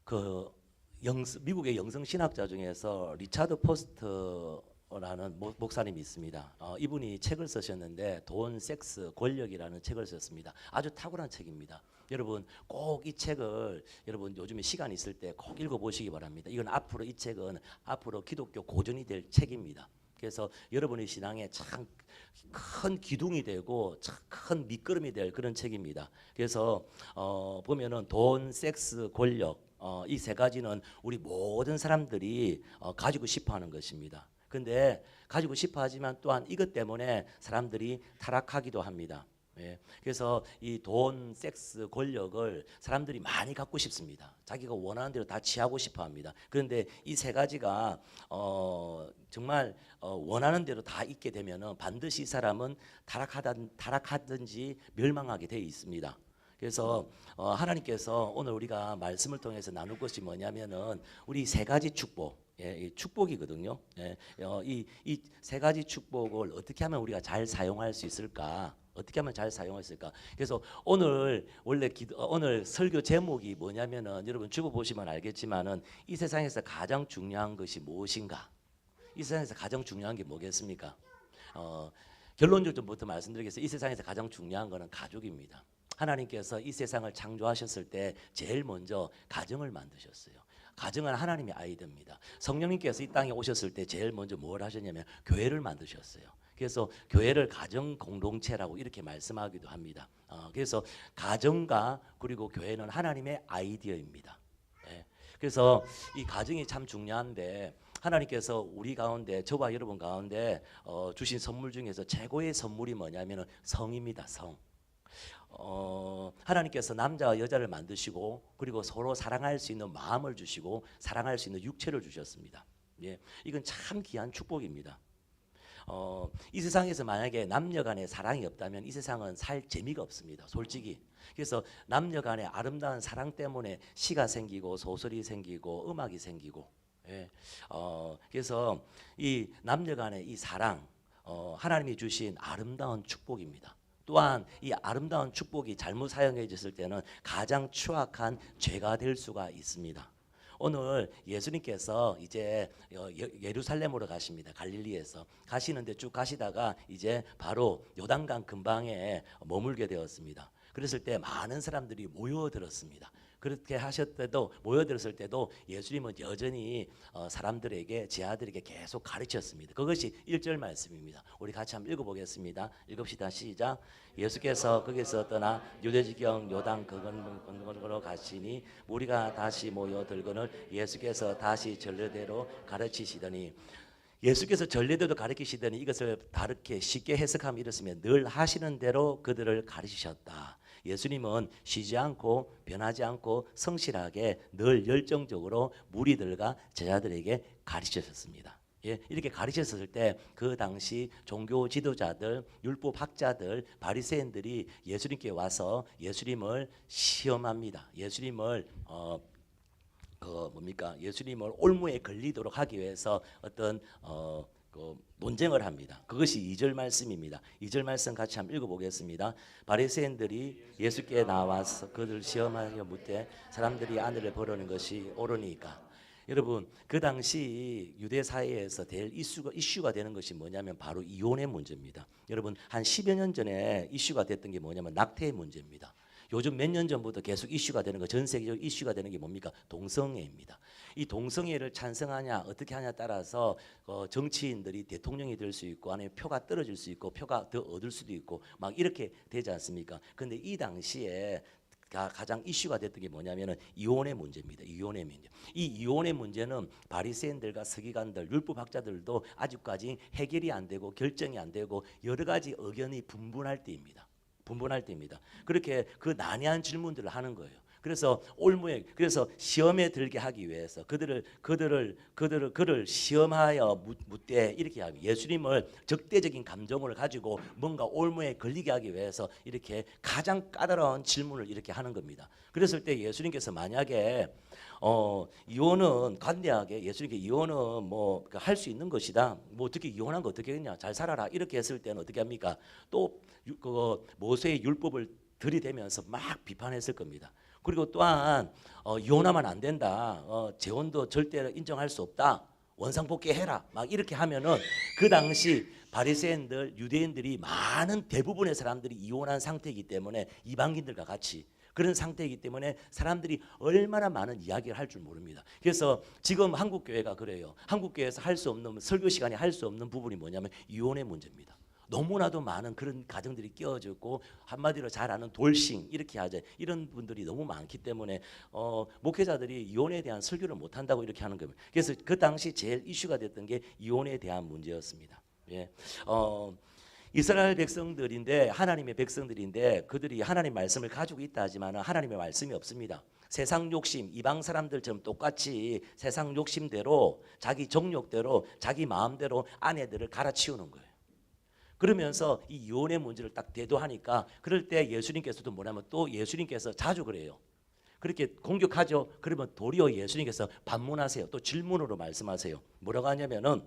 그 미국의 영성 신학자 중에서 리차드 포스터라는 목사님이 있습니다. 이분이 책을 쓰셨는데 돈, 섹스, 권력이라는 책을 썼습니다. 아주 탁월한 책입니다. 여러분 꼭 이 책을 여러분 요즘에 시간 있을 때 꼭 읽어보시기 바랍니다. 이건 앞으로 이 책은 앞으로 기독교 고전이 될 책입니다. 그래서 여러분의 신앙에 참 큰 기둥이 되고 참 큰 밑거름이 될 그런 책입니다. 그래서 보면은 돈, 섹스, 권력 이 세 가지는 우리 모든 사람들이 가지고 싶어하는 것입니다. 근데 가지고 싶어하지만 또한 이것 때문에 사람들이 타락하기도 합니다. 예. 그래서 이 돈, 섹스, 권력을 사람들이 많이 갖고 싶습니다. 자기가 원하는 대로 다 취하고 싶어합니다. 그런데 이 세 가지가 정말 원하는 대로 다 있게 되면은 반드시 이 사람은 타락하든지 멸망하게 되어 있습니다. 그래서 하나님께서 오늘 우리가 말씀을 통해서 나눌 것이 뭐냐면은 우리 세 가지 축복, 이 축복이거든요. 이 세 가지 축복을 어떻게 하면 우리가 잘 사용할 수 있을까? 어떻게 하면 잘 사용할 수 있을까? 그래서 오늘 오늘 설교 제목이 뭐냐면은 여러분 주보 보시면 알겠지만은 이 세상에서 가장 중요한 것이 무엇인가? 이 세상에서 가장 중요한 게 뭐겠습니까? 결론적으로부터 말씀드리겠습니다. 이 세상에서 가장 중요한 것은 가족입니다. 하나님께서 이 세상을 창조하셨을 때 제일 먼저 가정을 만드셨어요. 가정은 하나님의 아이들입니다. 성령님께서 이 땅에 오셨을 때 제일 먼저 뭘 하셨냐면 교회를 만드셨어요. 그래서 교회를 가정 공동체라고 이렇게 말씀하기도 합니다. 그래서 가정과 그리고 교회는 하나님의 아이디어입니다. 예. 그래서 이 가정이 참 중요한데 하나님께서 우리 가운데 저와 여러분 가운데 주신 선물 중에서 최고의 선물이 뭐냐면 성입니다. 성. 하나님께서 남자와 여자를 만드시고 그리고 서로 사랑할 수 있는 마음을 주시고 사랑할 수 있는 육체를 주셨습니다. 예, 이건 참 귀한 축복입니다. 이 세상에서 만약에 남녀 간의 사랑이 없다면 이 세상은 살 재미가 없습니다. 솔직히. 그래서 남녀 간의 아름다운 사랑 때문에 시가 생기고 소설이 생기고 음악이 생기고 예. 그래서 이 남녀 간의 이 사랑 하나님이 주신 아름다운 축복입니다. 또한 이 아름다운 축복이 잘못 사용해졌을 때는 가장 추악한 죄가 될 수가 있습니다. 오늘 예수님께서 이제 예루살렘으로 가십니다. 갈릴리에서 가시는데 쭉 가시다가 이제 바로 요단강 근방에 머물게 되었습니다. 그랬을 때 많은 사람들이 모여들었습니다. 그렇게 하셨을 때도 모여들었을 때도 예수님은 여전히 사람들에게 제자들에게 계속 가르쳤습니다. 그것이 1절 말씀입니다. 우리 같이 한번 읽어보겠습니다. 읽읍시다. 시작. 예수께서 거기서 떠나 유대지경 요단 건너로 가시니 무리가 다시 모여들거늘 예수께서 다시 전례대로 가르치시더니 예수께서 전례대로 가르치시더니 이것을 다르게 쉽게 해석하면 이렇습니다. 늘 하시는 대로 그들을 가르치셨다. 예수님은 쉬지 않고 변하지 않고 성실하게 늘 열정적으로 무리들과 제자들에게 가르치셨습니다. 예, 이렇게 가르쳤을 때 그 당시 종교 지도자들, 율법 학자들, 바리새인들이 예수님께 와서 예수님을 시험합니다. 예수님을 예수님을 올무에 걸리도록 하기 위해서 어떤 논쟁을 합니다. 그것이 2절 말씀입니다. 2절 말씀 같이 한번 읽어보겠습니다. 바리새인들이 예수께 나와서 그들 시험하여 묻되 사람들이 아내를 버리는 것이 옳으니까. 여러분 그 당시 유대 사회에서 제일 이슈가 되는 것이 뭐냐면 바로 이혼의 문제입니다. 여러분 한 10여 년 전에 이슈가 됐던 게 뭐냐면 낙태의 문제입니다. 요즘 몇 년 전부터 계속 이슈가 되는 거, 전 세계적 이슈가 되는 게 뭡니까? 동성애입니다. 이 동성애를 찬성하냐 어떻게 하냐에 따라서 정치인들이 대통령이 될 수 있고 아니면 표가 떨어질 수 있고 표가 더 얻을 수도 있고 막 이렇게 되지 않습니까? 그런데 이 당시에 가장 이슈가 됐던 게 뭐냐면은 이혼의 문제입니다. 이혼의 문제. 이 이혼의 문제는 바리새인들과 서기관들, 율법학자들도 아직까지 해결이 안 되고 결정이 안 되고 여러 가지 의견이 분분할 때입니다. 그렇게 그 난해한 질문들을 하는 거예요. 그래서 그래서 시험에 들게 하기 위해서 그들을 시험하여 묻되 이렇게 하고 예수님을 적대적인 감정을 가지고 뭔가 올무에 걸리게 하기 위해서 이렇게 가장 까다로운 질문을 이렇게 하는 겁니다. 그랬을 때 예수님께서 만약에 이혼은 관대하게 예수님께 이혼은 뭐 할 수 있는 것이다. 뭐 어떻게 이혼한 거 어떻게 했냐? 잘 살아라. 이렇게 했을 때는 어떻게 합니까? 또 모세의 율법을 들이대면서 막 비판했을 겁니다. 그리고 또한 이혼하면 안 된다. 재혼도 절대 인정할 수 없다. 원상복귀해라. 막 이렇게 하면은 그 당시 바리새인들, 유대인들이 많은 대부분의 사람들이 이혼한 상태이기 때문에 이방인들과 같이 그런 상태이기 때문에 사람들이 얼마나 많은 이야기를 할 줄 모릅니다. 그래서 지금 한국 교회가 그래요. 한국 교회에서 할 수 없는 설교 시간에 할 수 없는 부분이 뭐냐면 이혼의 문제입니다. 너무나도 많은 그런 가정들이 끼어져 있고 한마디로 잘 아는 돌싱 이렇게 하죠. 이런 분들이 너무 많기 때문에 목회자들이 이혼에 대한 설교를 못 한다고 이렇게 하는 겁니다. 그래서 그 당시 제일 이슈가 됐던 게 이혼에 대한 문제였습니다. 예. 이스라엘 백성들인데 하나님의 백성들인데 그들이 하나님 말씀을 가지고 있다 하지만 하나님의 말씀이 없습니다. 세상 욕심, 이방 사람들처럼 똑같이 세상 욕심대로 자기 정욕대로 자기 마음대로 아내들을 갈아치우는 거예요. 그러면서 이 이혼의 문제를 딱 대두하니까 그럴 때 예수님께서도 뭐냐면 또 예수님께서 자주 그래요. 그렇게 공격하죠. 그러면 도리어 예수님께서 반문하세요. 또 질문으로 말씀하세요. 뭐라고 하냐면은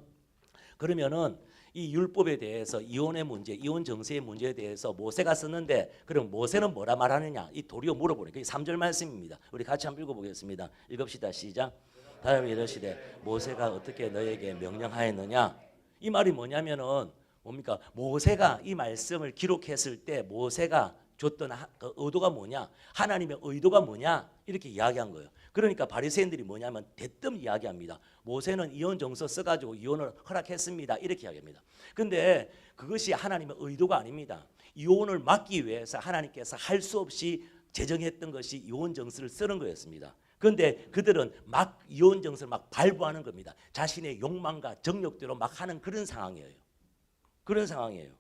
그러면은 이 율법에 대해서 이혼의 문제, 이혼 정세의 문제에 대해서 모세가 썼는데 그럼 모세는 뭐라 말하느냐? 이 도리어 물어보는 게 3절 말씀입니다. 우리 같이 한번 읽어보겠습니다. 읽읍시다. 시작. 다음에 이러시되 모세가 어떻게 너에게 명령하였느냐? 이 말이 뭐냐면은 뭡니까? 모세가 이 말씀을 기록했을 때 모세가 줬던 의도가 뭐냐? 하나님의 의도가 뭐냐? 이렇게 이야기한 거예요. 그러니까 바리새인들이 뭐냐면 대뜸 이야기합니다. 모세는 이혼 정서 써가지고 이혼을 허락했습니다. 이렇게 이야기합니다. 근데 그것이 하나님의 의도가 아닙니다. 이혼을 막기 위해서 하나님께서 할 수 없이 제정했던 것이 이혼 정서를 쓰는 거였습니다. 그런데 그들은 막 이혼 정서를 막 발부하는 겁니다. 자신의 욕망과 정욕대로 막 하는 그런 상황이에요. 그런 상황이에요.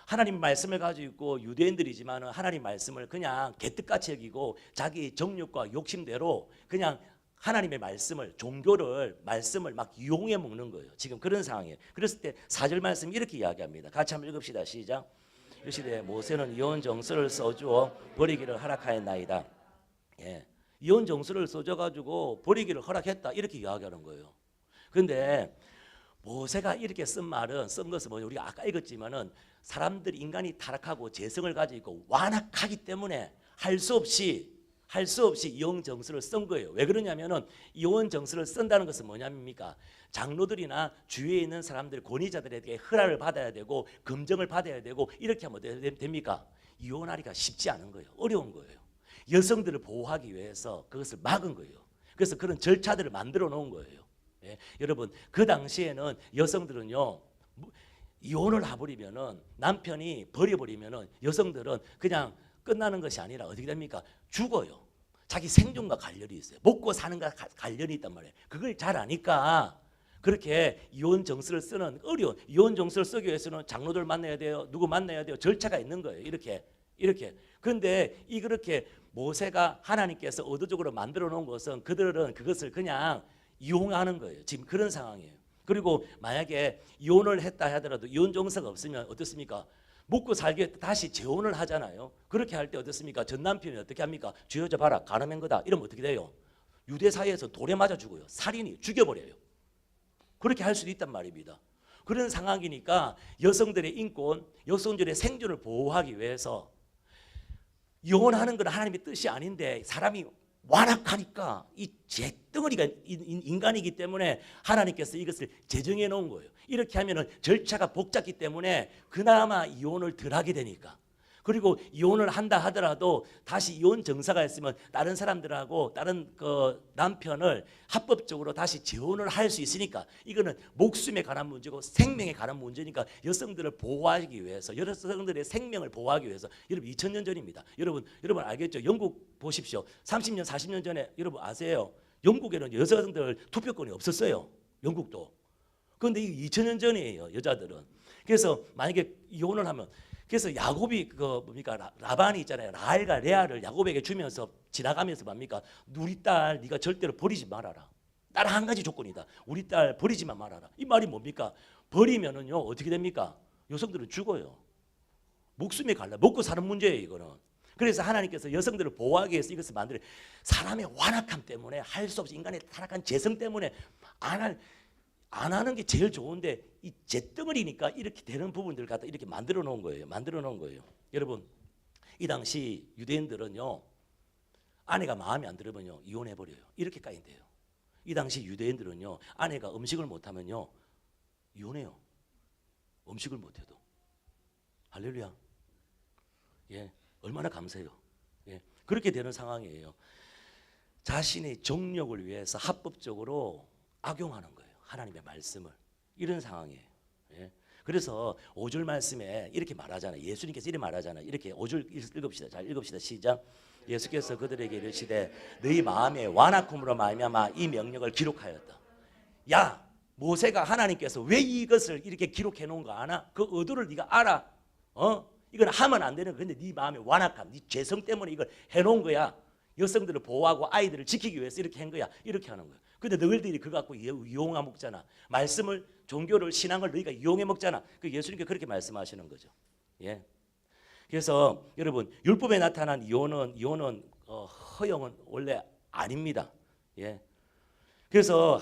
하나님 말씀을 가지고 있고 유대인들이지만 하나님 말씀을 그냥 개떡같이 여기고 자기 정욕과 욕심대로 그냥 하나님의 말씀을 종교를 말씀을 막 이용해 먹는 거예요. 지금 그런 상황이에요. 그랬을 때 4절 말씀 이렇게 이야기합니다. 같이 한번 읽읍시다. 시작. 이르시되 모세는 이혼 정서를 써주어 버리기를 허락하였나이다. 예. 이혼 정서를 써줘 가지고 버리기를 허락했다. 이렇게 이야기하는 거예요. 그런데 모세가 이렇게 쓴 것은 뭐냐? 우리가 아까 읽었지만은 사람들이 인간이 타락하고 재성을 가지고 있고 완악하기 때문에 할 수 없이 이혼 정서를 쓴 거예요. 왜 그러냐면은 이혼 정서를 쓴다는 것은 뭐냐입니까? 장로들이나 주위에 있는 사람들 권위자들에게 허락을 받아야 되고 검증을 받아야 되고 이렇게 하면 됩니까? 이혼하기가 쉽지 않은 거예요. 어려운 거예요. 여성들을 보호하기 위해서 그것을 막은 거예요. 그래서 그런 절차들을 만들어 놓은 거예요. 예, 여러분 그 당시에는 여성들은요 이혼을 해버리면은 남편이 버려버리면은 여성들은 그냥 끝나는 것이 아니라 어떻게 됩니까? 죽어요. 자기 생존과 관련이 있어요. 먹고 사는 것 관련이 있단 말이에요. 그걸 잘 아니까 그렇게 이혼 정서를 쓰는 어려운 이혼 정서를 쓰기 위해서는 장로들 만나야 돼요. 누구 만나야 돼요. 절차가 있는 거예요. 이렇게. 그런데 그렇게 모세가 하나님께서 의도적으로 만들어 놓은 것은 그들은 그것을 그냥 이용하는 거예요. 지금 그런 상황이에요. 그리고 만약에 이혼을 했다 하더라도 이혼 정서가 없으면 어떻습니까? 먹고 살기 위해 다시 재혼을 하잖아요. 그렇게 할 때 어떻습니까? 전 남편이 어떻게 합니까? 주 여자 봐라 가늠한 거다. 이러면 어떻게 돼요? 유대 사회에서 돌에 맞아 죽어요. 살인이 죽여버려요. 그렇게 할 수도 있단 말입니다. 그런 상황이니까 여성들의 인권, 여성들의 생존을 보호하기 위해서 이혼하는 건 하나님의 뜻이 아닌데 사람이 완악하니까 이 잿덩어리가 인간이기 때문에 하나님께서 이것을 제정해 놓은 거예요. 이렇게 하면은 절차가 복잡기 때문에 그나마 이혼을 덜 하게 되니까. 그리고 이혼을 한다 하더라도 다시 이혼 정사가 있으면 다른 사람들하고 다른 그 남편을 합법적으로 다시 재혼을 할 수 있으니까 이거는 목숨에 관한 문제고 생명에 관한 문제니까 여성들을 보호하기 위해서 여성들의 생명을 보호하기 위해서 여러분 2000년 전입니다. 여러분 알겠죠? 영국 보십시오. 30년 40년 전에 여러분 아세요? 영국에는 여성들 투표권이 없었어요. 영국도. 그런데 이 2000년 전이에요. 여자들은. 그래서 만약에 이혼을 하면 그래서 야곱이 라반이 있잖아요. 라헬과 레아를 야곱에게 주면서 지나가면서 뭡니까? 우리 딸 네가 절대로 버리지 말아라. 딱 한 가지 조건이다. 우리 딸 버리지만 말아라. 이 말이 뭡니까? 버리면은요 어떻게 됩니까? 여성들은 죽어요. 목숨에 갈라. 먹고 사는 문제예요 이거는. 그래서 하나님께서 여성들을 보호하기 위해서 이것을 만들어 사람의 완악함 때문에 할 수 없이 인간의 타락한 재성 때문에 안 하는 게 제일 좋은데 이 잿덩어리니까 이렇게 되는 부분들 갖다 이렇게 만들어 놓은 거예요. 여러분 이 당시 유대인들은요 아내가 마음에 안 들으면요 이혼해 버려요. 이렇게까지 돼요. 이 당시 유대인들은요 아내가 음식을 못하면요 이혼해요. 음식을 못해도. 할렐루야. 예, 얼마나 감사해요. 예, 그렇게 되는 상황이에요. 자신의 정욕을 위해서 합법적으로 악용하는 거예요. 하나님의 말씀을. 이런 상황이에요. 예. 그래서 5절 말씀에 이렇게 말하잖아요. 예수님께서 이렇게 말하잖아요. 이렇게 5절 읽읍시다. 잘 읽읍시다. 시작. 예수께서 그들에게 이르시되 너희 마음의 완악함으로 말미암아 이 명령을 기록하였다. 야, 모세가 하나님께서 왜 이것을 이렇게 기록해 놓은 거 아나? 그 의도를 네가 알아. 이건 하면 안 되는 거. 근데 네 마음의 완악함, 네 죄성 때문에 이걸 해 놓은 거야. 여성들을 보호하고 아이들을 지키기 위해서 이렇게 한 거야. 이렇게 하는 거야. 근데 너희들이 그거 갖고 이용해 먹잖아. 말씀을, 종교를, 신앙을 너희가 이용해 먹잖아. 그 예수님께 그렇게 말씀하시는 거죠. 예. 그래서 여러분 율법에 나타난 이혼은 허용은 원래 아닙니다. 예. 그래서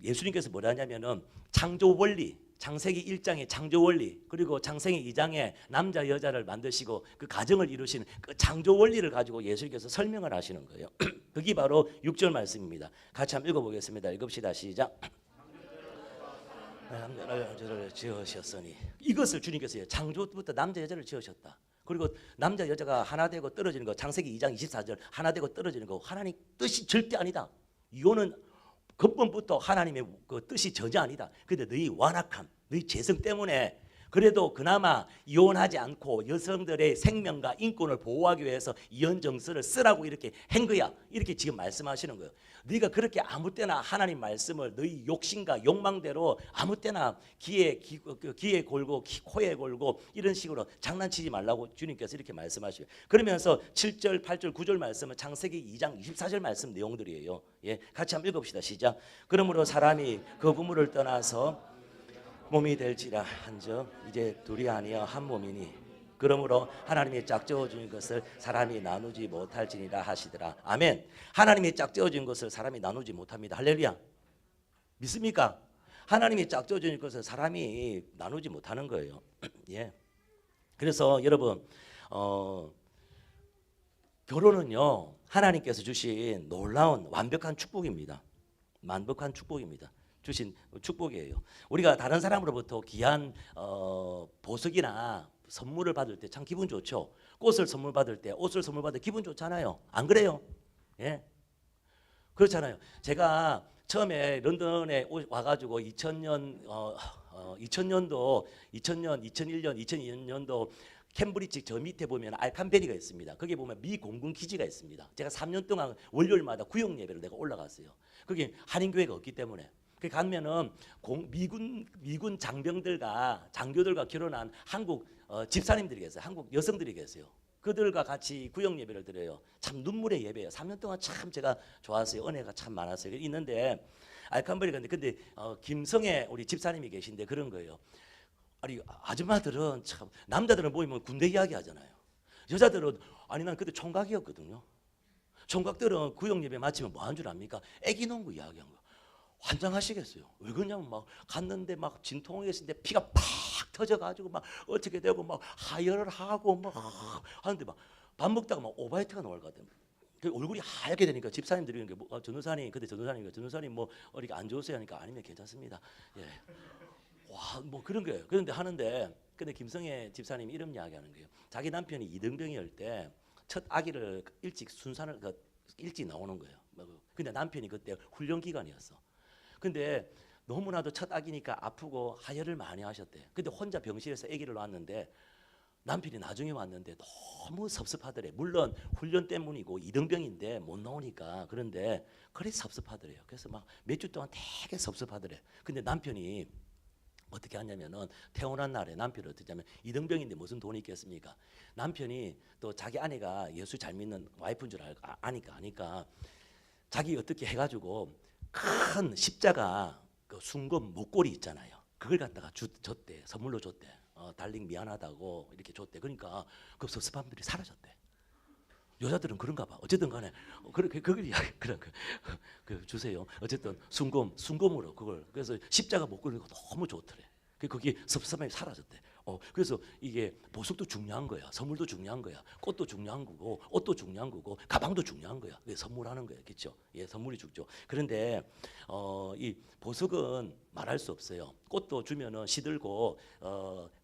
예수님께서 뭐라 하냐면은 창조 원리, 창세기 1장의 창조 원리, 그리고 창세기 2장에 남자 여자를 만드시고 그 가정을 이루신 그 창조 원리를 가지고 예수님께서 설명을 하시는 거예요. 그게 바로 6절 말씀입니다. 같이 한번 읽어보겠습니다. 읽읍시다. 시작. 남자 여자를 지으셨으니 이것을 주님께서 창조부터 남자 여자를 지으셨다. 그리고 남자 여자가 하나 되고 떨어지는 거 창세기 2장 24절 하나 되고 떨어지는 거 하나님 뜻이 절대 아니다. 이혼은 근본부터 하나님의 그 뜻이 전혀 아니다. 근데 너희 완악함, 너희 죄성 때문에 그래도 그나마 이혼하지 않고 여성들의 생명과 인권을 보호하기 위해서 이혼 정서를 쓰라고 이렇게 한 거야. 이렇게 지금 말씀하시는 거예요. 네가 그렇게 아무 때나 하나님 말씀을 너희 욕심과 욕망대로 아무 때나 귀에 골고 코에 골고 이런 식으로 장난치지 말라고 주님께서 이렇게 말씀하시고 그러면서 7절, 8절, 9절 말씀은 창세기 2장 24절 말씀 내용들이에요. 예, 같이 한번 읽읍시다. 시작. 그러므로 사람이 그 부모를 떠나서 몸이 될지라 한즉 이제 둘이 아니여 한 몸이니 그러므로 하나님이 짝지어 주신 것을 사람이 나누지 못할지니라 하시더라. 아멘. 하나님이 짝지어 준 것을 사람이 나누지 못합니다. 할렐루야. 믿습니까? 하나님이 짝지어 준 것을 사람이 나누지 못하는 거예요. 예. 그래서 여러분 결혼은요 하나님께서 주신 놀라운 완벽한 축복입니다. 완벽한 축복입니다. 주신 축복이에요. 우리가 다른 사람으로부터 귀한 보석이나 선물을 받을 때 참 기분 좋죠. 꽃을 선물 받을 때, 옷을 선물 받을 때 기분 좋잖아요. 안 그래요? 예, 그렇잖아요. 제가 처음에 런던에 와가지고 2000년, 2000년도, 2000년, 2001년, 2002년도 캠브리지 저 밑에 보면 알칸베리가 있습니다. 거기 보면 미 공군 기지가 있습니다. 제가 3년 동안 월요일마다 구역 예배를 내가 올라갔어요. 거기 한인교회가 없기 때문에. 그 가면은 미군 장병들과 장교들과 결혼한 한국 집사님들이 계세요. 한국 여성들이 계세요. 그들과 같이 구역 예배를 드려요. 참 눈물의 예배예요. 3년 동안 참 제가 좋았어요. 은혜가 참 많았어요. 있는데 알칸베리가 근데 김성애 우리 집사님이 계신데 그런 거예요. 아니 아줌마들은 참 남자들은 모이면 군대 이야기 하잖아요. 여자들은 아니 난 그때 총각이었거든요. 총각들은 구역 예배 마치면 뭐 한 줄 압니까? 애기 농구 이야기한 거. 환장하시겠어요. 왜 그러냐면 막 갔는데 막 진통이 있는데 피가 팍 터져가지고 막 어떻게 되고 막 하혈을 하고 막 하는데 막 밥 먹다가 막 오바이트가 나올 것 같아요. 그 얼굴이 하얗게 되니까 집사님들이 전도사님 근데 전도사님 뭐 어디가 안 좋으세요 하니까 아니면 괜찮습니다. 예. 와 뭐 그런 거예요. 그런데 하는데 근데 김성애 집사님이 이런 이야기하는 거예요. 자기 남편이 이등병이었을 때 첫 아기를 일찍 순산을 일찍 나오는 거예요. 근데 남편이 그때 훈련 기간이었어. 근데 너무나도 첫 아기니까 아프고 하혈을 많이 하셨대. 근데 혼자 병실에서 아기를 낳았는데 남편이 나중에 왔는데 너무 섭섭하더래. 물론 훈련 때문이고 이등병인데 못 나오니까 그런데 그래 섭섭하더래요. 그래서 막 몇 주 동안 되게 섭섭하더래. 근데 남편이 어떻게 하냐면은 태어난 날에 남편이 어떻게 하면 이등병인데 무슨 돈이 있겠습니까? 남편이 또 자기 아내가 예수 잘 믿는 와이프인 줄 아니까 자기 어떻게 해가지고 큰 십자가 그 순금 목걸이 있잖아요. 그걸 갖다가 줬대. 선물로 줬대. 달링 미안하다고 이렇게 줬대. 그러니까 그 섭섭함들이 사라졌대. 여자들은 그런가 봐. 어쨌든 간에 그걸 이야기 그 주세요. 어쨌든 순금으로 그걸 그래서 십자가 목걸이가 너무 좋더래. 거기 섭섭함이 사라졌대. 그래서 이게 보석도 중요한 거야. 선물도 중요한 거야. 꽃도 중요한 거고, 옷도 중요한 거고, 가방도 중요한 거야. 그게 선물하는 거야, 그렇죠? 예, 선물이 죽죠. 그런데 이 보석은 말할 수 없어요. 꽃도 주면은 시들고,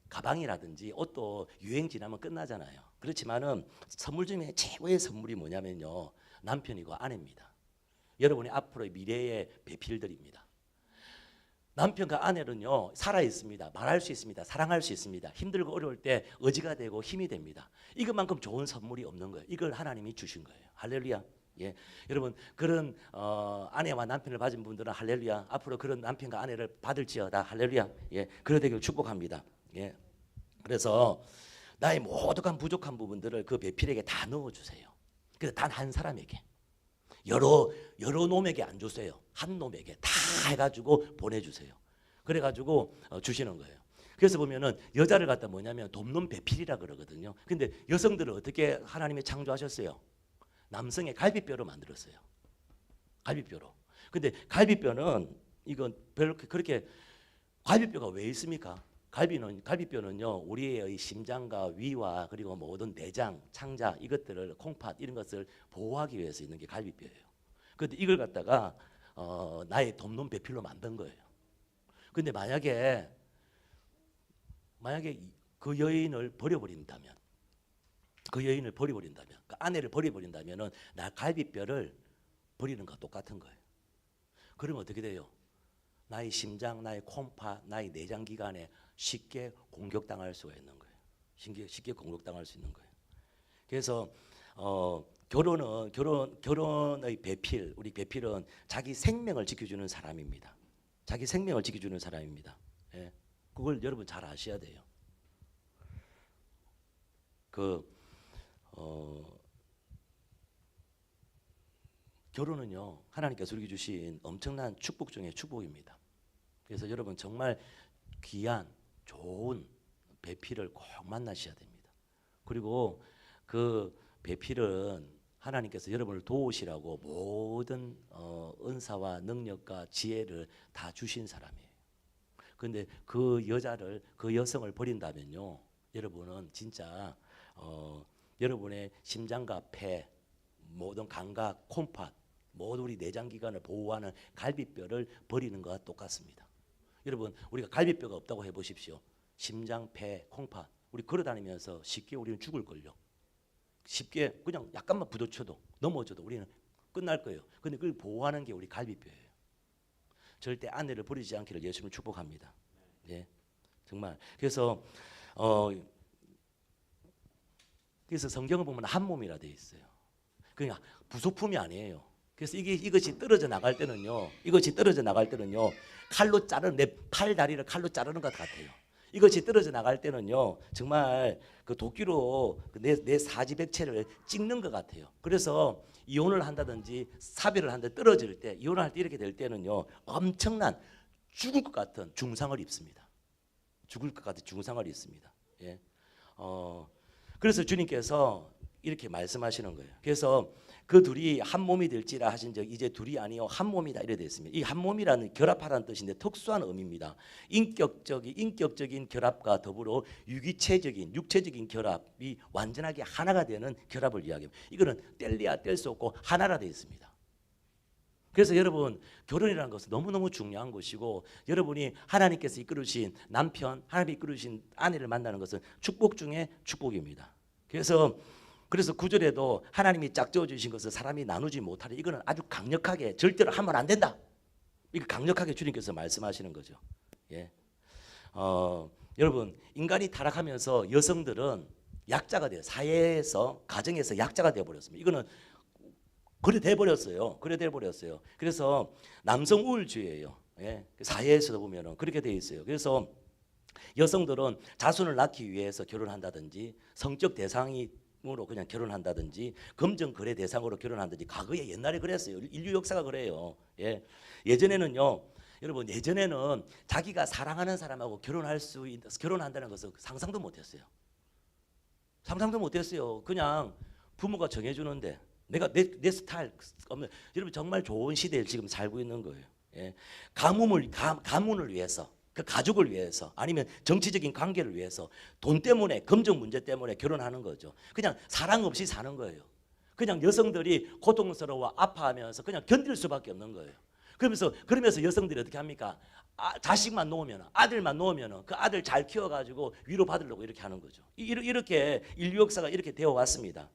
가방이라든지 옷도 유행 지나면 끝나잖아요. 그렇지만은 선물 중에 최고의 선물이 뭐냐면요, 남편이고 아내입니다. 여러분의 앞으로의 미래의 배필들입니다. 남편과 아내는요 살아 있습니다. 말할 수 있습니다. 사랑할 수 있습니다. 힘들고 어려울 때 의지가 되고 힘이 됩니다. 이것만큼 좋은 선물이 없는 거예요. 이걸 하나님이 주신 거예요. 할렐루야. 예, 여러분 그런 아내와 남편을 받은 분들은 할렐루야. 앞으로 그런 남편과 아내를 받을지어다. 할렐루야. 예, 그러되길 축복합니다. 예, 그래서 나의 모든 부족한 부분들을 그 배필에게 다 넣어주세요. 그래서 단 한 사람에게. 여러 놈에게 안 주세요. 한 놈에게 다 해가지고 보내주세요. 그래가지고 주시는 거예요. 그래서 보면은 여자를 갖다 뭐냐면 돕는 배필이라 그러거든요. 근데 여성들은 어떻게 하나님이 창조하셨어요? 남성의 갈비뼈로 만들었어요. 갈비뼈로. 근데 갈비뼈는 이건 별로 그렇게 갈비뼈가 왜 있습니까? 갈비뼈는요 우리의 심장과 위와 그리고 모든 내장, 창자 이것들을 콩팥 이런 것을 보호하기 위해서 있는 게 갈비뼈예요. 그런데 이걸 갖다가 나의 돕는 배필로 만든 거예요. 근데 만약에 그 여인을 버려버린다면, 그 아내를 버려버린다면은 나 갈비뼈를 버리는 거와 똑같은 거예요. 그러면 어떻게 돼요? 나의 심장, 나의 콩팥, 나의 내장 기관에 쉽게 공격당할 수가 있는 거예요. 쉽게 공격당할 수 있는 거예요. 그래서 결혼의 배필, 우리 배필은 자기 생명을 지켜주는 사람입니다. 자기 생명을 지켜주는 사람입니다. 예, 그걸 여러분 잘 아셔야 돼요. 결혼은요 하나님께서 우리에게 주신 엄청난 축복 중에 축복입니다. 그래서 여러분 정말 귀한 좋은 배필을 꼭 만나셔야 됩니다. 그리고 그 배필은 하나님께서 여러분을 도우시라고 모든 은사와 능력과 지혜를 다 주신 사람이에요. 그런데 그 여자를, 그 여성을 버린다면요 여러분은 진짜 여러분의 심장과 폐, 모든 감각, 콩팥, 모든 우리 내장기관을 보호하는 갈비뼈를 버리는 것과 똑같습니다. 여러분 우리가 갈비뼈가 없다고 해보십시오. 심장, 폐, 콩팥 우리 걸어다니면서 쉽게 우리는 죽을걸요. 쉽게 그냥 약간만 부딪혀도 넘어져도 우리는 끝날 거예요. 근데 그걸 보호하는 게 우리 갈비뼈예요. 절대 아내를 버리지 않기를 예수님을 축복합니다. 예, 정말. 그래서 성경을 보면 한 몸이라 되어 있어요. 그냥 부속품이 아니에요. 그래서 이것이 떨어져 나갈 때는요, 칼로 자르는 내 팔 다리를 칼로 자르는 것 같아요. 이것이 떨어져 나갈 때는요, 정말 그 도끼로 내 사지백체를 찍는 것 같아요. 그래서 이혼을 한다든지 사별을 한다 떨어질 때, 이혼을 할 때 이렇게 될 때는요, 엄청난 죽을 것 같은 중상을 입습니다. 예. 그래서 주님께서 이렇게 말씀하시는 거예요. 그래서 그 둘이 한 몸이 될지라 하신 적 이제 둘이 아니요 한 몸이다 이래 되어 있습니다. 이 한 몸이라는 결합하라는 뜻인데 특수한 의미입니다. 인격적인 결합과 더불어 육체적인 결합이 완전하게 하나가 되는 결합을 이야기합니다. 이거는 뗄래야 뗄 수 없고 하나라 되어 있습니다. 그래서 여러분 결혼이라는 것은 너무너무 중요한 것이고 여러분이 하나님께서 이끌으신 남편, 하나님이 이끌으신 아내를 만나는 것은 축복 중에 축복입니다. 그래서 9절에도 하나님이 짝지어 주신 것을 사람이 나누지 못하리. 이거는 아주 강력하게 절대로 하면 안 된다. 이거 강력하게 주님께서 말씀하시는 거죠. 예. 여러분 인간이 타락하면서 여성들은 약자가 돼요. 사회에서 가정에서 약자가 되어 버렸습니다. 이거는 그래 돼 버렸어요. 그래서 남성 우월주의예요. 예. 사회에서 보면은 그렇게 돼 있어요. 그래서 여성들은 자손을 낳기 위해서 결혼한다든지 성적 대상으로 그냥 결혼한다든지 금전 거래 대상으로 결혼한다든지 과거에 옛날에 그랬어요. 인류 역사가 그래요. 예. 예전에는요. 여러분 예전에는 자기가 사랑하는 사람하고 결혼한다는 것을 상상도 못했어요. 그냥 부모가 정해주는데 내가 내 스타일 여러분 정말 좋은 시대에 지금 살고 있는 거예요. 예. 가문을 위해서 그 가족을 위해서 아니면 정치적인 관계를 위해서 돈 때문에 금전 문제 때문에 결혼하는 거죠. 그냥 사랑 없이 사는 거예요. 그냥 여성들이 고통스러워 아파하면서 그냥 견딜 수밖에 없는 거예요. 그러면서 여성들이 어떻게 합니까? 자식만 놓으면 아들만 놓으면 그 아들 잘 키워가지고 위로 받으려고 이렇게 하는 거죠. 이렇게 인류 역사가 이렇게 되어 왔습니다.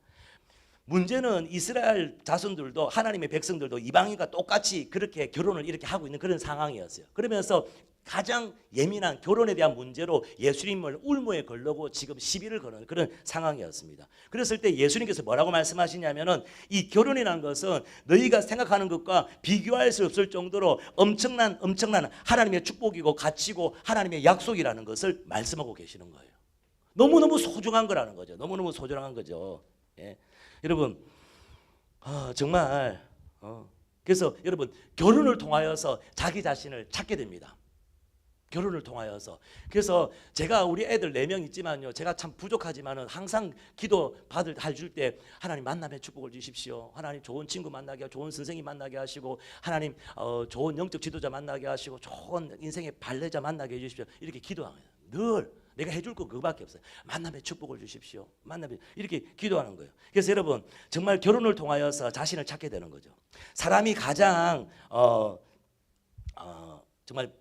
문제는 이스라엘 자손들도 하나님의 백성들도 이방인과 똑같이 그렇게 결혼을 이렇게 하고 있는 그런 상황이었어요. 그러면서 가장 예민한 결혼에 대한 문제로 예수님을 울무에 걸려고 지금 시비를 거는 그런 상황이었습니다. 그랬을 때 예수님께서 뭐라고 말씀하시냐면은 이 결혼이라는 것은 너희가 생각하는 것과 비교할 수 없을 정도로 엄청난 하나님의 축복이고 가치고 하나님의 약속이라는 것을 말씀하고 계시는 거예요. 너무너무 소중한 거라는 거죠. 너무너무 소중한 거죠. 예. 여러분 정말 그래서 여러분 결혼을 통하여서 자기 자신을 찾게 됩니다. 결혼을 통하여서. 그래서 제가 우리 애들 4명 있지만요, 제가 참 부족하지만은 항상 기도 해줄 때 하나님 만남의 축복을 주십시오. 하나님 좋은 친구 만나게, 좋은 선생님 만나게 하시고, 하나님 좋은 영적 지도자 만나게 하시고, 좋은 인생의 발레자 만나게 해주십시오. 이렇게 기도합니다. 늘 내가 해줄 거 그거밖에 없어요. 만남의 축복을 주십시오. 만남의 이렇게 기도하는 거예요. 그래서 여러분 정말 결혼을 통하여서 자신을 찾게 되는 거죠. 사람이 가장 정말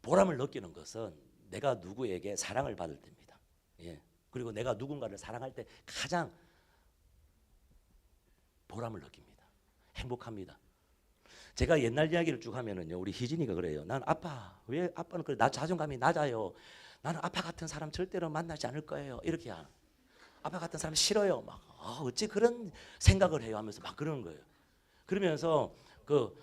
보람을 느끼는 것은 내가 누구에게 사랑을 받을 때입니다. 예. 그리고 내가 누군가를 사랑할 때 가장 보람을 느낍니다. 행복합니다. 제가 옛날 이야기를 쭉 하면은요, 우리 희진이가 그래요. 난 아빠, 왜 아빠는 그래? 나 자존감이 낮아요. 나는 아빠 같은 사람 절대로 만나지 않을 거예요. 이렇게 아빠 같은 사람 싫어요. 막 어찌 그런 생각을 해요 하면서 막 그러는 거예요. 그러면서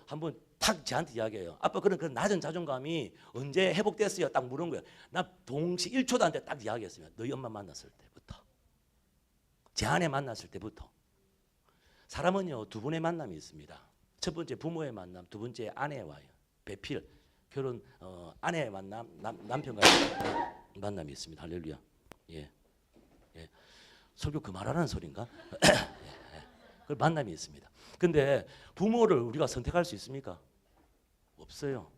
한번 탁 저한테 이야기해요. 아빠 그런 낮은 자존감이 언제 회복됐어요? 딱 물은 거예요. 나 동시 1초도 안 돼 딱 이야기했으면 너희 엄마 만났을 때부터, 제 아내 만났을 때부터. 사람은요 2분의 만남이 있습니다. 첫 번째 부모의 만남, 두 번째 아내와의 배필, 결혼 아내의 만남, 남편과의 만남이 있습니다. 할렐루야. 예, 예. 설교 그만하라는 소린가? 그 만남이 있습니다. 근데 부모를 우리가 선택할 수 있습니까? 없어요.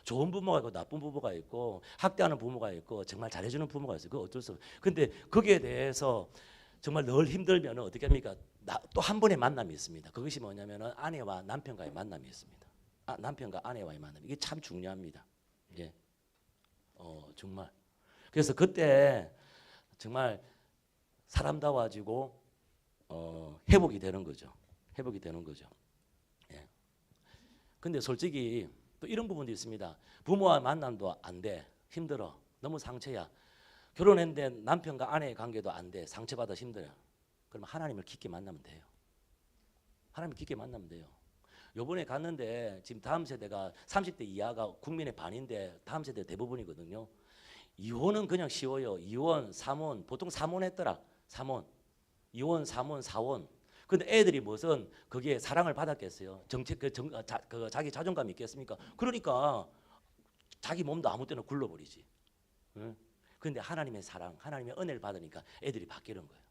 좋은 부모가 있고 나쁜 부모가 있고 학대하는 부모가 있고 정말 잘해주는 부모가 있어요. 그거 어쩔 수 없어요. 근데 거기에 대해서 정말 늘 힘들면 어떻게 합니까? 또 한 번의 만남이 있습니다. 그것이 뭐냐면 아내와 남편과의 만남이 있습니다. 남편과 아내와의 만남. 이게 참 중요합니다. 예. 정말. 그래서 그때 정말 사람다워지고 회복이 되는 거죠. 회복이 되는 거죠. 예. 근데 솔직히 또 이런 부분도 있습니다. 부모와 만남도 안 돼. 힘들어. 너무 상처야. 결혼했는데 남편과 아내의 관계도 안 돼. 상처받아 힘들어요. 그러면 하나님을 깊게 만나면 돼요. 하나님을 깊게 만나면 돼요. 요번에 갔는데 지금 다음 세대가 30대 이하가 국민의 반인데 다음 세대 대부분이거든요. 이혼은 그냥 쉬워요. 이혼, 삼혼, 보통 삼혼했더라. 삼혼, 이혼, 삼혼, 사혼. 근데 애들이 무슨 거기에 사랑을 받았겠어요? 자기 자존감이 있겠습니까? 그러니까 자기 몸도 아무 때나 굴러버리지. 응? 근데 하나님의 사랑, 하나님의 은혜를 받으니까 애들이 바뀌는 거예요.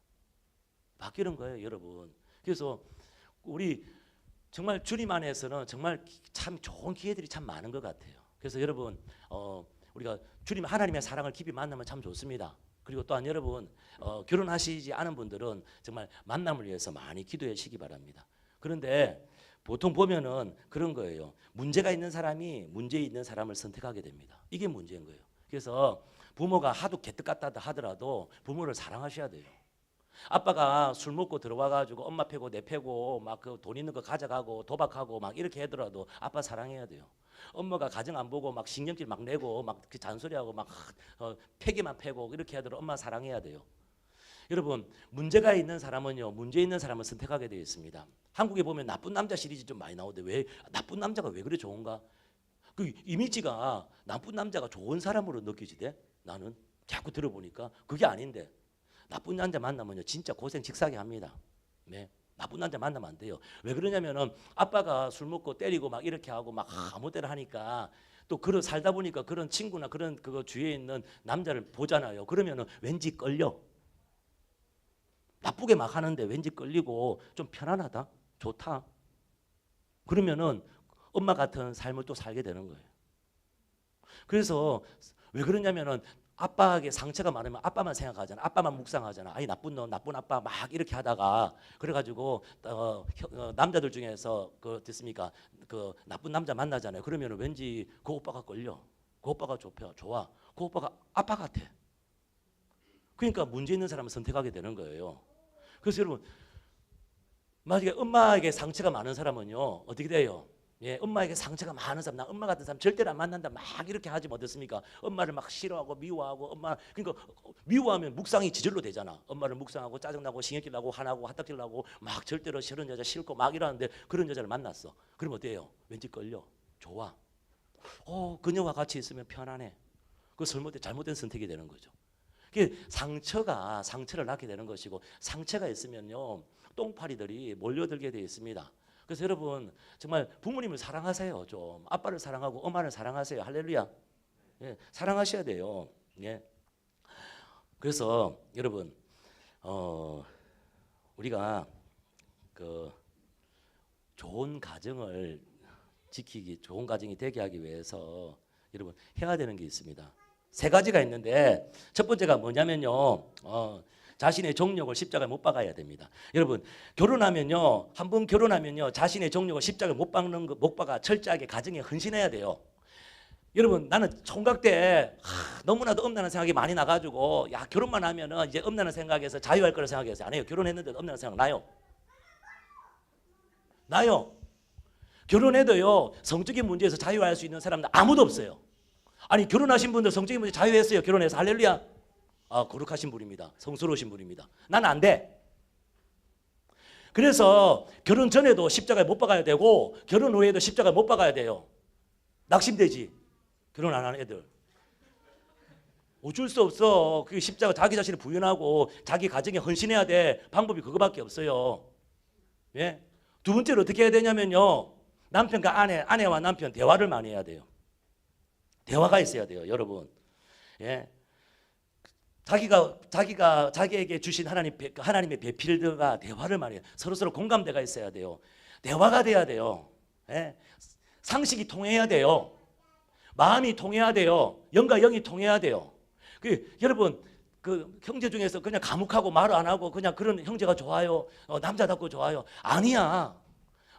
바뀌는 거예요, 여러분. 그래서 우리 정말 주님 안에서는 정말 참 좋은 기회들이 참 많은 것 같아요. 그래서 여러분 우리가 주님 하나님의 사랑을 깊이 만나면 참 좋습니다. 그리고 또한 여러분 결혼하시지 않은 분들은 정말 만남을 위해서 많이 기도해 주시기 바랍니다. 그런데 보통 보면은 그런 거예요. 문제가 있는 사람이 문제 있는 사람을 선택하게 됩니다. 이게 문제인 거예요. 그래서 부모가 하도 개떡 같다 하더라도 부모를 사랑하셔야 돼요. 아빠가 술 먹고 들어와 가지고 엄마 패고 내 패고 막 그 돈 있는 거 가져가고 도박하고 막 이렇게 하더라도 아빠 사랑해야 돼요. 엄마가 가정 안 보고 막 신경질 막 내고 막 그 잔소리하고 막 패기만 패고 이렇게 하더라도 엄마 사랑해야 돼요. 여러분 문제가 있는 사람은요 문제 있는 사람을 선택하게 되어 있습니다. 한국에 보면 나쁜 남자 시리즈 좀 많이 나오는데 왜 나쁜 남자가 왜 그래 좋은가? 그 이미지가 나쁜 남자가 좋은 사람으로 느껴지대. 나는 자꾸 들어보니까 그게 아닌데 나쁜 남자 만나면요 진짜 고생 직사게 합니다. 네. 나쁜 남자 만나면 안 돼요. 왜 그러냐면은 아빠가 술 먹고 때리고 막 이렇게 하고 막 아무 때나 하니까 또 그런 살다 보니까 그런 친구나 그런 그거 주위에 있는 남자를 보잖아요. 그러면은 왠지 끌려. 나쁘게 막 하는데 왠지 끌리고 좀 편안하다, 좋다. 그러면은 엄마 같은 삶을 또 살게 되는 거예요. 그래서 왜 그러냐면은 아빠에게 상처가 많으면 아빠만 생각하잖아. 아빠만 묵상하잖아. 아이 나쁜 놈, 나쁜 아빠 막 이렇게 하다가 그래가지고 남자들 중에서 그 됐습니까? 그 나쁜 남자 만나잖아요. 그러면은 왠지 그 오빠가 걸려. 그 오빠가 좋아. 그 오빠가 아빠 같아. 그러니까 문제 있는 사람을 선택하게 되는 거예요. 그래서 여러분 만약에 엄마에게 상처가 많은 사람은요 어떻게 돼요? 예, 엄마에게 상처가 많은 사람, 나 엄마 같은 사람 절대로 안 만난다 막 이렇게 하지 못했습니까? 엄마를 막 싫어하고 미워하고 엄마 그러니까 미워하면 묵상이 지절로 되잖아. 엄마를 묵상하고 짜증나고 신경질 나고 화나고 화딱질 나고 막 절대로 싫은 여자 싫고 막 이러는데 그런 여자를 만났어. 그럼 어때요? 왠지 끌려. 좋아. 그녀와 같이 있으면 편안해. 그 잘못된 선택이 되는 거죠. 그 상처가 상처를 낳게 되는 것이고 상처가 있으면요 똥파리들이 몰려들게 되어 있습니다. 그래서 여러분 정말 부모님을 사랑하세요. 좀 아빠를 사랑하고 엄마를 사랑하세요. 할렐루야. 예, 사랑하셔야 돼요. 예. 그래서 여러분 우리가 그 좋은 가정을 좋은 가정이 되게 하기 위해서 여러분 해야 되는 게 있습니다. 세 가지가 있는데 첫 번째가 뭐냐면요. 자신의 정욕을 십자가에 못 박아야 됩니다. 여러분 결혼하면요. 한 번 결혼하면요. 자신의 정욕을 십자가에 못 박아 철저하게 가정에 헌신해야 돼요. 여러분 나는 총각 때 너무나도 엄나는 생각이 많이 나가지고 야 결혼만 하면은 이제 엄나는 생각에서 자유할 거라 생각해서 안 해요. 결혼했는데도 엄나는 생각 나요. 나요. 결혼해도요 성적인 문제에서 자유할 수 있는 사람은 아무도 없어요. 아니 결혼하신 분들 성적인 문제 자유했어요. 결혼해서 할렐루야. 거룩하신 분입니다. 성스러우신 분입니다. 나는 안 돼. 그래서 결혼 전에도 십자가에 못 박아야 되고 결혼 후에도 십자가에 못 박아야 돼요. 낙심되지. 결혼 안 하는 애들. 어쩔 수 없어. 그 십자가 자기 자신을 부인하고 자기 가정에 헌신해야 돼. 방법이 그거밖에 없어요. 예? 두 번째로 어떻게 해야 되냐면요. 남편과 아내와 남편 대화를 많이 해야 돼요. 대화가 있어야 돼요, 여러분. 예. 자기에게 주신 하나님의 배필들과 대화를 많이 해요. 서로 공감대가 있어야 돼요. 대화가 돼야 돼요. 예. 상식이 통해야 돼요. 마음이 통해야 돼요. 영과 영이 통해야 돼요. 여러분 그 형제 중에서 그냥 감옥하고 말을 안 하고 그냥 그런 형제가 좋아요. 남자답고 좋아요. 아니야.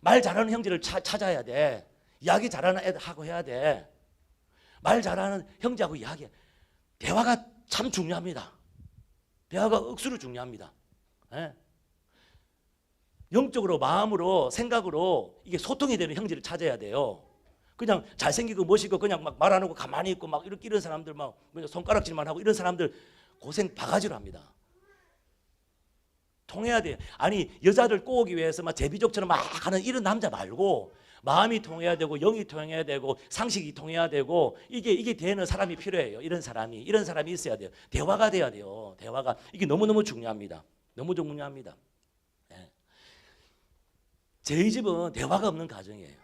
말 잘하는 형제를 찾아야 돼. 이야기 잘하는 애들하고 해야 돼. 말 잘하는 형제하고 이야기해. 대화가 참 중요합니다. 대화가 억수로 중요합니다. 예? 영적으로 마음으로 생각으로 이게 소통이 되는 형제를 찾아야 돼요. 그냥 잘생기고 멋있고 그냥 막 말 안 하고 가만히 있고 막 이런 사람들 막 손가락질만 하고 이런 사람들 고생 바가지로 합니다. 통해야 돼요. 아니 여자들 꼬우기 위해서 막 제비족처럼 막 하는 이런 남자 말고 마음이 통해야 되고 영이 통해야 되고 상식이 통해야 되고 이게 되는 사람이 필요해요. 이런 사람이 있어야 돼요. 대화가 돼야 돼요. 대화가 이게 너무너무 중요합니다. 너무 중요합니다. 예. 저희 집은 대화가 없는 가정이에요.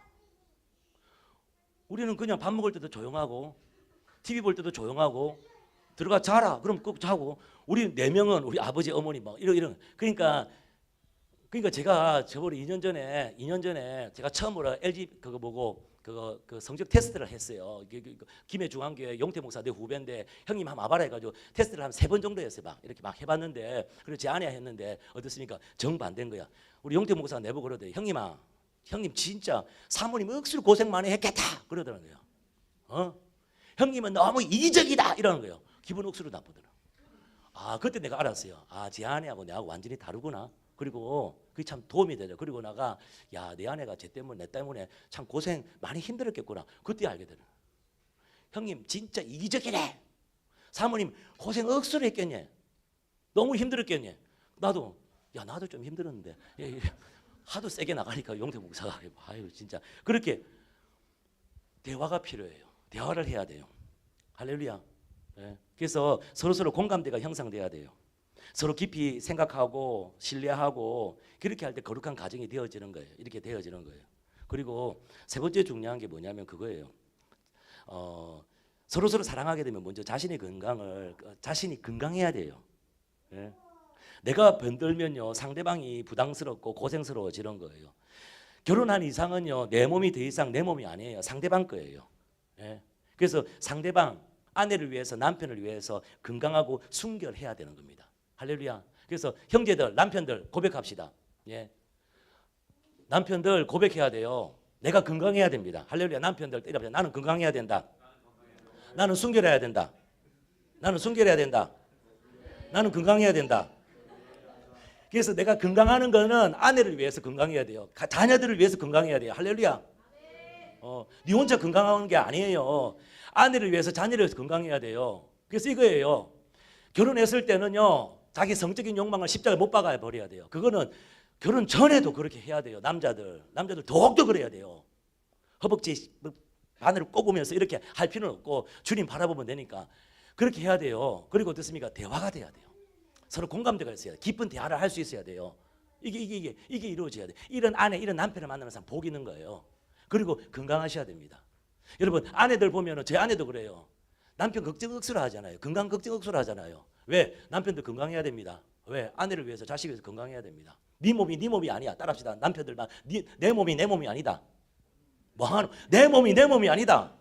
우리는 그냥 밥 먹을 때도 조용하고 TV 볼 때도 조용하고 들어가 자라 그럼 꼭 자고 우리 네 명은 우리 아버지 어머니 막 이런 그러니까 제가 저번에 2년 전에 제가 처음으로 LG 그거 보고 그 성적 테스트를 했어요. 김해 중앙교회 용태 목사 내 후배인데 형님 한번 와봐라 해가지고 테스트를 한 3번 정도 했어요. 막 이렇게 막 해봤는데 그리고 제 아내가 했는데 어떻습니까? 정반대인 거야. 우리 용태 목사가 내보고 그러더니 형님 진짜 사모님 억수로 고생 많이 했겠다 그러더라고요. 형님은 너무 이기적이다 이러는 거예요. 기분 억수로 나쁘더라. 그때 내가 알았어요. 제 아내하고 내하고 완전히 다르구나. 그리고 그게 참 도움이 되죠. 그리고 내 아내가 내 때문에 참 고생 많이 힘들었겠구나. 그때 알게 되는. 형님 진짜 이기적이네. 사모님 고생 억수로 했겠니? 너무 힘들었겠니? 나도 좀 힘들었는데 하도 세게 나가니까 용태 목사가 아유 진짜 그렇게 대화가 필요해요. 대화를 해야 돼요. 할렐루야. 네. 그래서 서로 공감대가 형성돼야 돼요. 서로 깊이 생각하고 신뢰하고 그렇게 할 때 거룩한 가정이 되어지는 거예요. 이렇게 되어지는 거예요. 그리고 세 번째 중요한 게 뭐냐면 그거예요. 서로 사랑하게 되면 먼저 자신이 건강해야 돼요. 예? 내가 변들면요 상대방이 부담스럽고 고생스러워지는 거예요. 결혼한 이상은요 내 몸이 더 이상 내 몸이 아니에요. 상대방 거예요. 예? 그래서 상대방, 아내를 위해서, 남편을 위해서 건강하고 순결해야 되는 겁니다. 할렐루야. 그래서 형제들, 남편들 고백합시다. 예. 남편들 고백해야 돼요. 내가 건강해야 됩니다. 할렐루야. 남편들 때려보자. 나는 건강해야 된다. 나는 순결해야 된다. 나는 순결해야 된다. 나는 건강해야 된다. 그래서 내가 건강하는 거는 아내를 위해서 건강해야 돼요. 자녀들을 위해서 건강해야 돼요. 할렐루야. 네 혼자 건강하는 게 아니에요. 아내를 위해서, 자녀를 위해서 건강해야 돼요. 그래서 이거예요. 결혼했을 때는요, 자기 성적인 욕망을 십자가에 못 박아 버려야 돼요. 그거는 결혼 전에도 그렇게 해야 돼요. 남자들 더욱더 그래야 돼요. 허벅지 바늘을 꼽으면서 이렇게 할 필요는 없고 주님 바라보면 되니까 그렇게 해야 돼요. 그리고 어떻습니까? 대화가 돼야 돼요. 서로 공감대가 있어야 돼요. 깊은 대화를 할 수 있어야 돼요. 이게 이루어져야 돼요. 이런 아내, 이런 남편을 만나는 사람 복 있는 거예요. 그리고 건강하셔야 됩니다. 여러분, 아내들 보면은, 제 아내도 그래요. 남편 걱정 억수로 하잖아요. 건강 걱정 억수로 하잖아요. 왜? 남편도 건강해야 됩니다. 왜? 아내를 위해서, 자식을 위해서 건강해야 됩니다. 네 몸이 아니야. 따라합시다. 남편들만 내 몸이 아니다. 뭐하노? 내 몸이 아니다.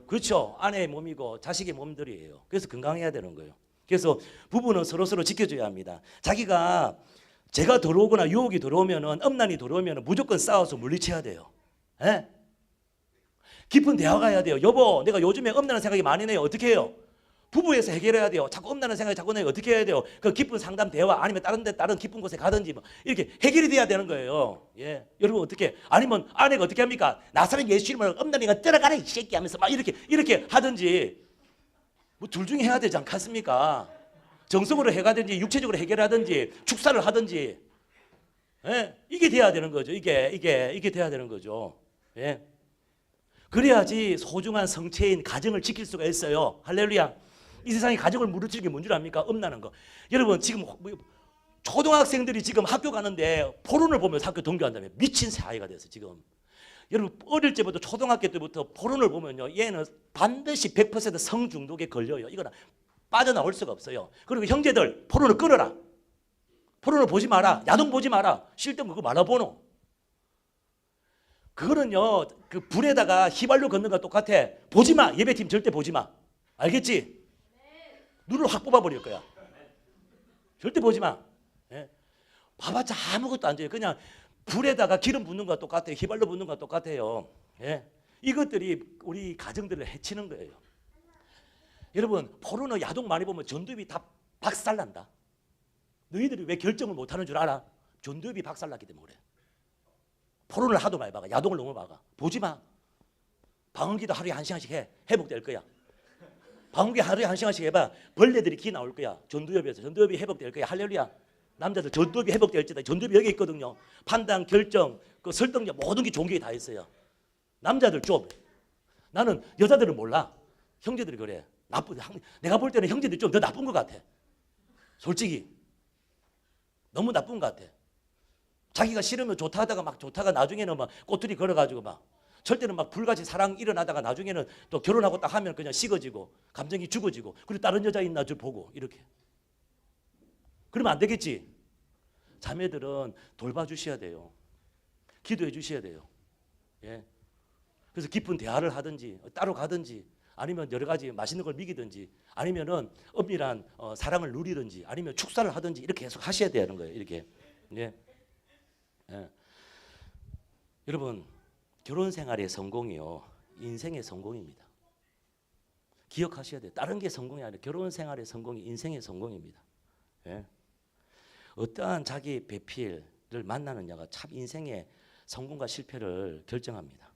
그렇죠. 아내의 몸이고 자식의 몸들이에요. 그래서 건강해야 되는 거예요. 그래서 부부는 서로서로 지켜줘야 합니다. 자기가 죄가 들어오거나 유혹이 들어오면은, 음란이 들어오면은 무조건 싸워서 물리쳐야 돼요. 예? 깊은 대화가 해야 돼요. 여보, 내가 요즘에 음란한 생각이 많이 나요. 어떻게 해요? 부부에서 해결해야 돼요. 자꾸 음란한 생각이 자꾸 나요. 어떻게 해야 돼요? 그 깊은 상담 대화, 아니면 다른 깊은 곳에 가든지 뭐 이렇게 해결이 돼야 되는 거예요. 예, 여러분 어떻게? 아니면 아내가 어떻게 합니까? 나사렛 예수 이름으로 음란이가 들어가라 이 새끼 하면서 막 이렇게 하든지, 뭐 둘 중에 해야 되지 않겠습니까? 정석으로 해가든지 육체적으로 해결하든지 축사를 하든지, 예, 이게 돼야 되는 거죠. 이게 돼야 되는 거죠. 예. 그래야지 소중한 성체인 가정을 지킬 수가 있어요. 할렐루야. 이 세상에 가정을 무너뜨리는 게 뭔 줄 압니까? 음란한 거. 여러분 지금 초등학생들이 지금 학교 가는데 포론을 보면서 학교 등교한다며 미친 사회가 돼서 지금. 여러분 어릴 때부터 초등학교 때부터 포론을 보면요, 얘는 반드시 100% 성중독에 걸려요. 이거는 빠져나올 수가 없어요. 그리고 형제들 포론을 끊어라. 포론을 보지 마라. 야동 보지 마라. 쓸데없는 그거 말아보노. 그거는요, 그 불에다가 휘발유 걷는 거랑 똑같아. 보지 마. 예배팀 절대 보지 마. 알겠지? 눈을 확 뽑아버릴 거야. 절대 보지 마. 예? 봐봤자 아무것도 안 돼요. 그냥 불에다가 기름 붓는 거랑 똑같아요. 휘발유 붓는 거랑 똑같아요. 예? 이것들이 우리 가정들을 해치는 거예요. 여러분, 포르노 야동 많이 보면 전두엽이 다 박살난다. 너희들이 왜 결정을 못하는 줄 알아? 전두엽이 박살났기 때문에 그래. 포론을 하도 많이 박아. 야동을 너무 박아. 보지 마. 방언기도 하루에 1시간씩 해. 회복될 거야. 방언기 하루에 1시간씩 해봐. 벌레들이 기 나올 거야. 전두엽에서. 전두엽이 회복될 거야. 할렐루야. 남자들 전두엽이 회복될지다. 전두엽이 여기 있거든요. 판단, 결정, 그 설득력 모든 게 좋은 게 다 있어요. 남자들 좀. 나는 여자들은 몰라. 형제들이 그래. 내가 볼 때는 형제들이 좀 더 나쁜 것 같아. 솔직히. 너무 나쁜 것 같아. 자기가 싫으면 좋다 하다가 막 좋다가 나중에는 막 꼬투리 걸어가지고 막 절대는 막 불같이 사랑 일어나다가 나중에는 또 결혼하고 딱 하면 그냥 식어지고 감정이 죽어지고 그리고 다른 여자 있나 저 보고 이렇게. 그러면 안 되겠지. 자매들은 돌봐주셔야 돼요. 기도해 주셔야 돼요. 예. 그래서 깊은 대화를 하든지 따로 가든지 아니면 여러 가지 맛있는 걸 먹이든지 아니면은 엄밀한 사랑을 누리든지 아니면 축사를 하든지 이렇게 계속 하셔야 되는 거예요. 이렇게. 예. 예. 여러분 결혼 생활의 성공이요 인생의 성공입니다. 기억하셔야 돼요. 다른 게 성공이 아니라 결혼 생활의 성공이 인생의 성공입니다. 예. 어떠한 자기 배필을 만나느냐가 참 인생의 성공과 실패를 결정합니다.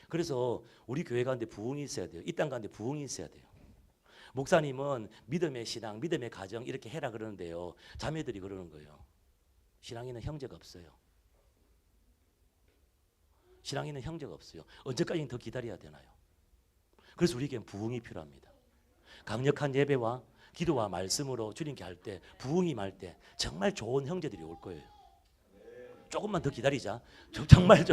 그래서 우리 교회 가운데 부흥이 있어야 돼요. 이 땅 가운데 부흥이 있어야 돼요. 목사님은 믿음의 신앙, 믿음의 가정 이렇게 해라 그러는데요. 자매들이 그러는 거예요. 신앙에는 형제가 없어요. 신앙에는 형제가 없어요. 언제까지 더 기다려야 되나요? 그래서 우리에겐 부흥이 필요합니다. 강력한 예배와 기도와 말씀으로 주님께 할 때 부흥이 말 때 정말 좋은 형제들이 올 거예요. 조금만 더 기다리자. 조금만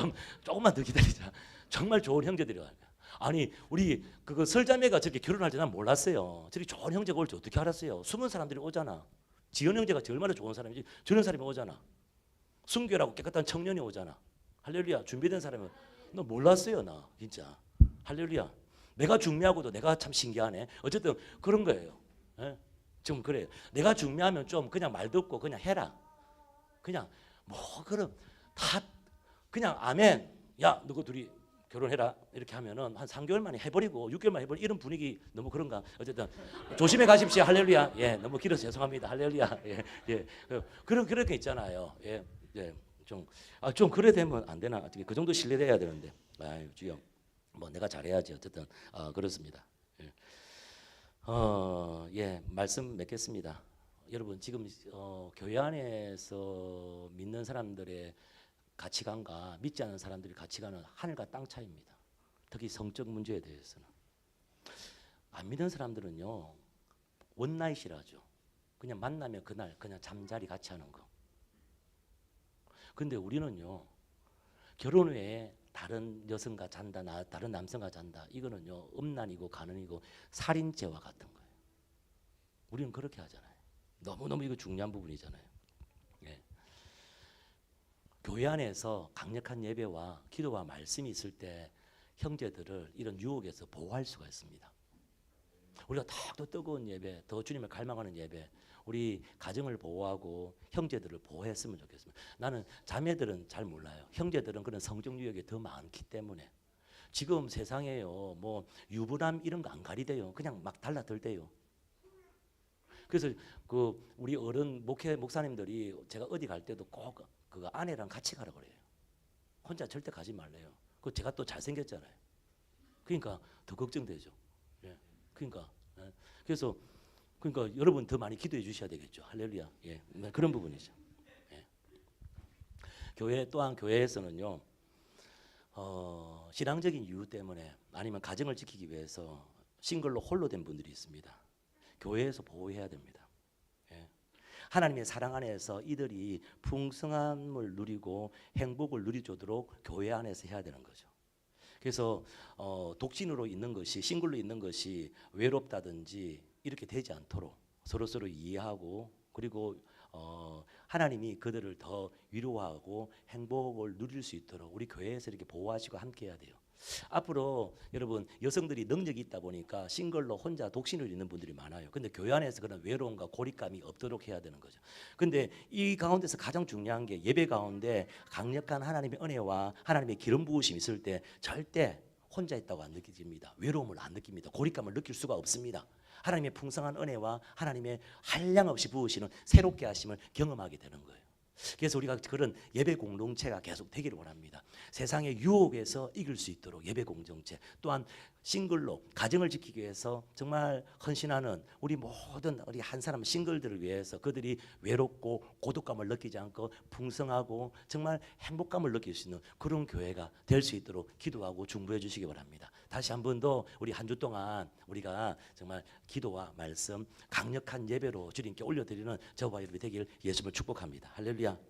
더 기다리자. 정말 좋은 형제들이 와요. 아니 우리 그거 설자매가 저렇게 결혼할 때 난 몰랐어요. 저렇게 좋은 형제가 올지 어떻게 알았어요? 숨은 사람들이 오잖아. 지연 형제가 얼마나 좋은 사람인지 저런 사람이 오잖아. 순결하고 깨끗한 청년이 오잖아. 할렐루야. 준비된 사람은 너 몰랐어요 나 진짜. 할렐루야. 내가 중매하고도 내가 참 신기하네. 어쨌든 그런 거예요. 예? 좀 그래요. 내가 중매하면 좀 그냥 말 듣고 그냥 해라. 그냥 뭐 그럼 다 그냥 아멘. 야, 너희 둘이 결혼해라 이렇게 하면은 한 3개월 만에 해버리고 6개월 만에 해버리고 이런 분위기 너무 그런가? 어쨌든 조심해 가십시오. 할렐루야. 예, 너무 길어서 죄송합니다. 할렐루야. 예, 예. 그런 게 있잖아요. 예, 예. 좀 그래 되면 안 되나? 어떻게 그 정도 신뢰돼야 되는데. 아유 주여. 뭐 내가 잘해야지. 어쨌든 그렇습니다. 예. 예, 말씀 맺겠습니다. 여러분 지금 교회 안에서 믿는 사람들의 가치관과 믿지 않는 사람들의 가치관은 하늘과 땅 차이입니다. 특히 성적 문제에 대해서는 안 믿는 사람들은요 원나잇이라죠. 그냥 만나면 그날 그냥 잠자리 같이 하는 거. 근데 우리는요 결혼 후에 다른 여성과 잔다, 다른 남성과 잔다. 이거는요 음란이고 가늠이고 살인죄와 같은 거예요. 우리는 그렇게 하잖아요. 너무너무 이거 중요한 부분이잖아요. 예. 교회 안에서 강력한 예배와 기도와 말씀이 있을 때 형제들을 이런 유혹에서 보호할 수가 있습니다. 우리가 더 뜨거운 예배, 더 주님을 갈망하는 예배, 우리 가정을 보호하고 형제들을 보호했으면 좋겠습니다. 나는 자매들은 잘 몰라요. 형제들은 그런 성적 유혹이 더 많기 때문에 지금 세상에요 뭐 유부남 이런 거 안 가리대요. 그냥 막 달라들대요. 그래서 그 우리 어른 목사님들이 제가 어디 갈 때도 꼭 그 아내랑 같이 가라 그래요. 혼자 절대 가지 말래요. 그 제가 또 잘생겼잖아요. 그러니까 더 걱정되죠. 예. 그러니까 예. 그래서 그러니까 여러분 더 많이 기도해 주셔야 되겠죠. 할렐루야. 예. 그런 부분이죠. 예. 교회 또한 교회에서는요. 신앙적인 이유 때문에 아니면 가정을 지키기 위해서 싱글로 홀로 된 분들이 있습니다. 교회에서 보호해야 됩니다. 예. 하나님의 사랑 안에서 이들이 풍성함을 누리고 행복을 누리도록 교회 안에서 해야 되는 거죠. 그래서 독신으로 있는 것이 싱글로 있는 것이 외롭다든지 이렇게 되지 않도록 서로 이해하고 그리고 하나님이 그들을 더 위로하고 행복을 누릴 수 있도록 우리 교회에서 이렇게 보호하시고 함께해야 돼요. 앞으로 여러분 여성들이 능력이 있다 보니까 싱글로 혼자 독신을 있는 분들이 많아요. 근데 교회 안에서 그런 외로움과 고립감이 없도록 해야 되는 거죠. 근데 이 가운데서 가장 중요한 게 예배 가운데 강력한 하나님의 은혜와 하나님의 기름 부으심이 있을 때 절대 혼자 있다고 안 느껴집니다. 외로움을 안 느낍니다. 고립감을 느낄 수가 없습니다. 하나님의 풍성한 은혜와 하나님의 한량없이 부으시는 새롭게 하심을 경험하게 되는 거예요. 그래서 우리가 그런 예배 공동체가 계속 되기를 원합니다. 세상의 유혹에서 이길 수 있도록 예배 공동체 또한 싱글로 가정을 지키기 위해서 정말 헌신하는 우리 모든 우리 한 사람 싱글들을 위해서 그들이 외롭고 고독감을 느끼지 않고 풍성하고 정말 행복감을 느낄 수 있는 그런 교회가 될 수 있도록 기도하고 중보해 주시기 바랍니다. 다시 한 번 더 우리 한 주 동안 우리가 정말 기도와 말씀 강력한 예배로 주님께 올려드리는 저와 여러분이 되길 예수님을 축복합니다. 할렐루야.